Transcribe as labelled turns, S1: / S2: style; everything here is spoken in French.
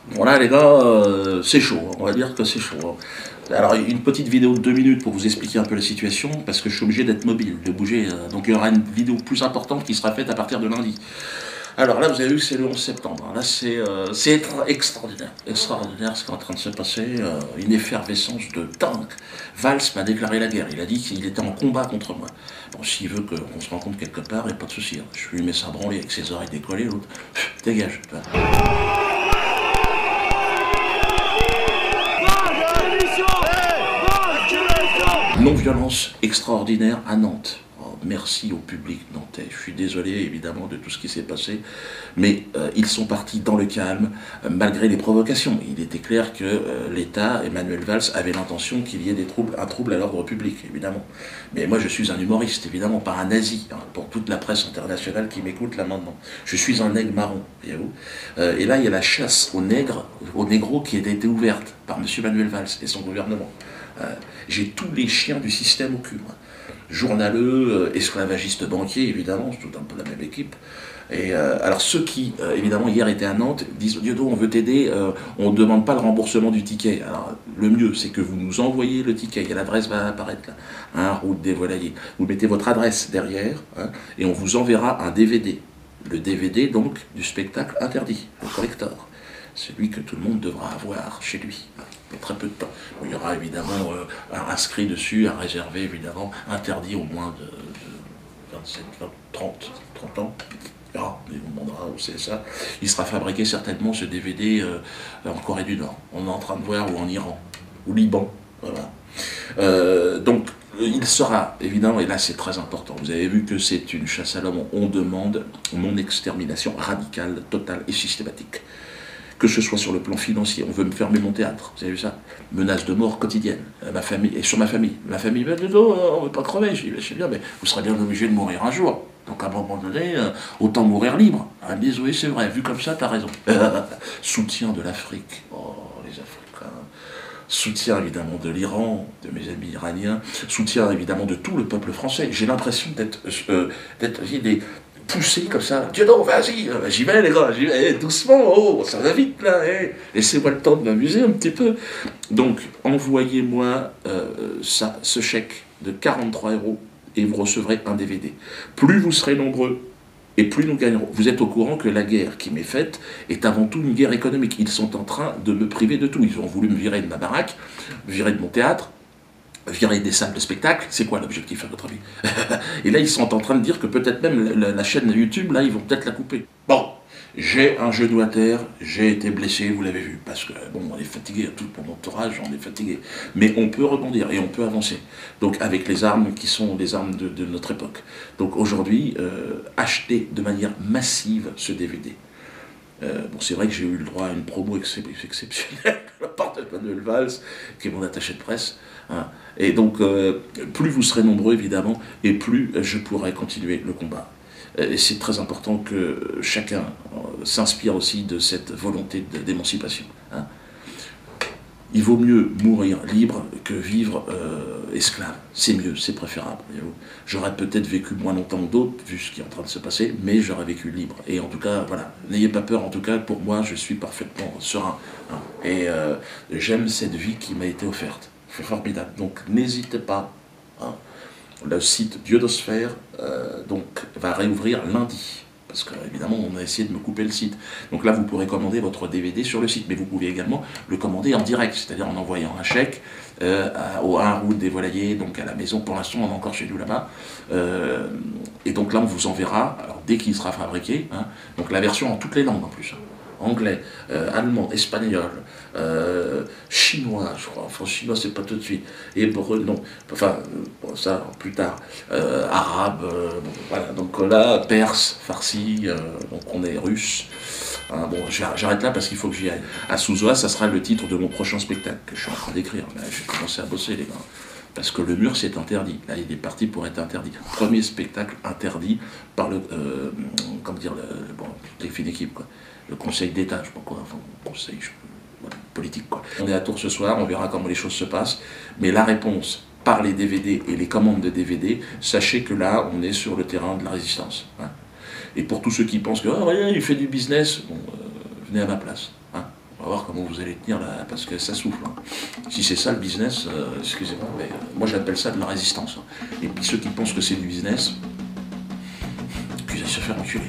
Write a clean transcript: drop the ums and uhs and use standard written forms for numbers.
S1: Voilà les gars, c'est chaud, on va dire que c'est chaud. Alors une petite vidéo de 2 minutes pour vous expliquer un peu la situation, parce que je suis obligé d'être mobile, de bouger, donc il y aura une vidéo plus importante qui sera faite à partir de lundi. Alors là vous avez vu que c'est le 11 septembre, là c'est extraordinaire, extraordinaire ce qui est en train de se passer, une effervescence de dingue. Valls m'a déclaré la guerre, il a dit qu'il était en combat contre moi. Bon, s'il veut qu'on se rencontre quelque part, il n'y a pas de souci, hein. Je lui mets ça branler avec ses oreilles décollées, l'autre, dégage. Non-violence extraordinaire à Nantes. Oh, merci au public nantais. Je suis désolé évidemment de tout ce qui s'est passé, mais ils sont partis dans le calme, malgré les provocations. Il était clair que l'État, Emmanuel Valls, avait l'intention qu'il y ait un trouble à l'ordre public, évidemment. Mais moi je suis un humoriste, évidemment, pas un nazi, hein, pour toute la presse internationale qui m'écoute là maintenant. Je suis un nègre marron, voyez-vous. Et là il y a la chasse aux nègres, aux négros qui a été ouverte par M. Manuel Valls et son gouvernement. J'ai tous les chiens du système au cul, moi. Journaleux, esclavagistes banquiers, évidemment, c'est tout un peu la même équipe. Et alors ceux qui, évidemment, hier étaient à Nantes, disent « Dieudo, on veut t'aider, on ne demande pas le remboursement du ticket ». Alors le mieux, c'est que vous nous envoyez le ticket, et l'adresse va apparaître là, hein, route des Volaillers. Vous mettez votre adresse derrière, hein, et on vous enverra un DVD. Le DVD, donc, du spectacle interdit, le collector. Celui que tout le monde devra avoir chez lui, pour très peu de temps. Bon, il y aura évidemment inscrit dessus, à réserver évidemment, interdit au moins de 27, 20, 30 ans. Ah, on vous demandera où c'est ça. Il sera fabriqué certainement ce DVD en Corée du Nord. On est en train de voir, ou en Iran, ou Liban. Voilà. Donc, il sera, évidemment, et là c'est très important, vous avez vu que c'est une chasse à l'homme, on demande mon extermination radicale, totale et systématique. Que ce soit sur le plan financier, on veut me fermer mon théâtre, vous avez vu ça? Menace de mort quotidienne, ma famille, et sur ma famille. Ma famille me dit non, on ne veut pas crever, je dis c'est bien, mais vous serez bien obligé de mourir un jour. Donc à un moment donné, autant mourir libre. Ils me disent oui c'est vrai, vu comme ça, t'as raison. Soutien de l'Afrique, oh les Africains. Soutien évidemment de l'Iran, de mes amis iraniens, soutien évidemment de tout le peuple français. J'ai l'impression d'être poussé comme ça. Dieu non, vas-y, j'y vais les gars, j'y vais, doucement, oh, ça va vite là, laissez-moi le temps de m'amuser un petit peu. Donc, envoyez-moi ce chèque de 43 € et vous recevrez un DVD. Plus vous serez nombreux, et plus nous gagnerons. Vous êtes au courant que la guerre qui m'est faite est avant tout une guerre économique. Ils sont en train de me priver de tout. Ils ont voulu me virer de ma baraque, virer de mon théâtre, virer des salles de spectacle. C'est quoi l'objectif à votre avis? Et là, ils sont en train de dire que peut-être même la chaîne YouTube, là, ils vont peut-être la couper. Bon, j'ai un genou à terre, j'ai été blessé, vous l'avez vu, parce que, bon, on est fatigué, tout mon entourage, on est fatigué. Mais on peut rebondir et on peut avancer. Donc, avec les armes qui sont les armes de notre époque. Donc, aujourd'hui, achetez de manière massive ce DVD. Bon, c'est vrai que j'ai eu le droit à une promo exceptionnelle de la part de Manuel Valls, qui est mon attaché de presse. Hein. Et donc, plus vous serez nombreux, évidemment, et plus je pourrai continuer le combat. Et c'est très important que chacun s'inspire aussi de cette volonté d'émancipation. Hein. Il vaut mieux mourir libre que vivre esclave. C'est mieux, c'est préférable. J'aurais peut-être vécu moins longtemps que d'autres, vu ce qui est en train de se passer, mais j'aurais vécu libre. Et en tout cas, voilà, n'ayez pas peur, en tout cas, pour moi, je suis parfaitement serein. Hein. Et j'aime cette vie qui m'a été offerte. C'est formidable. Donc, n'hésitez pas. Hein. Le site Dieudosphère donc, va réouvrir lundi. Parce qu'évidemment, on a essayé de me couper le site. Donc là, vous pourrez commander votre DVD sur le site, mais vous pouvez également le commander en direct, c'est-à-dire en envoyant un chèque au 1 route des Volaillers, donc à la maison. Pour l'instant, on est encore chez nous là-bas. Et donc là, on vous enverra, alors, dès qu'il sera fabriqué, hein, donc la version en toutes les langues en plus. Hein. Anglais, allemand, espagnol, chinois, je crois, enfin chinois c'est pas tout de suite, hébreu, non, enfin, bon, ça plus tard, arabe, bon, voilà, donc là, perse, farsi, donc on est russe. Hein, bon, j'arrête là parce qu'il faut que j'y aille. À Souzoa, ça sera le titre de mon prochain spectacle que je suis en train d'écrire. J'ai commencé à bosser, les gars. Parce que le mur, c'est interdit. Là, il est parti pour être interdit. Premier spectacle interdit par le, comment dire, bon, les filles d'équipe, quoi. Le Conseil d'État, je sais pas quoi, enfin, conseil voilà, politique, quoi. On est à Tours ce soir, on verra comment les choses se passent. Mais la réponse, par les DVD et les commandes de DVD, sachez que là, on est sur le terrain de la résistance. Hein. Et pour tous ceux qui pensent que oh, ouais, il fait du business, bon, venez à ma place. Hein. On va voir comment vous allez tenir là, parce que ça souffle. Hein. Si c'est ça le business, excusez-moi, mais moi j'appelle ça de la résistance. Hein. Et puis ceux qui pensent que c'est du business, puis ils se faire enculer.